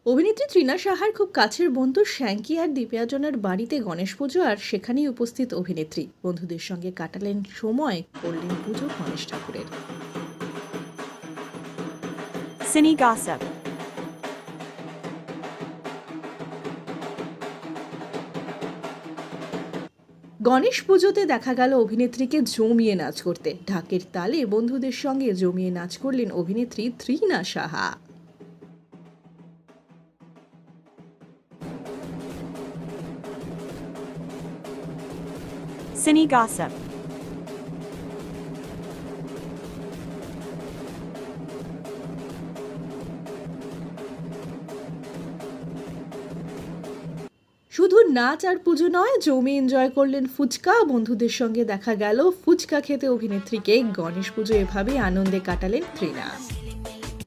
অভিনেত্রী তৃণা সাহার খুব কাছের বন্ধু শ্যাঙ্কি আর দীপিয়াজনের বাড়িতে গণেশ পুজো, আর সেখানেই উপস্থিত অভিনেত্রী। বন্ধুদের সঙ্গে কাটালেন সময়, করলেন পুজো গণেশ ঠাকুরের। Cine Gossip. গণেশ পুজোতে দেখা গেল অভিনেত্রীকে জমিয়ে নাচ করতে। ঢাকের তালে বন্ধুদের সঙ্গে জমিয়ে নাচ করলেন অভিনেত্রী তৃণা সাহা। Cine Gossip. শুধু নাচ আর পুজো নয়, জমি এনজয় করলেন ফুচকা। বন্ধুদের সঙ্গে দেখা গেল ফুচকা খেতে অভিনেত্রীকে। গণেশ পুজো এভাবেই আনন্দে কাটালেন তৃণা।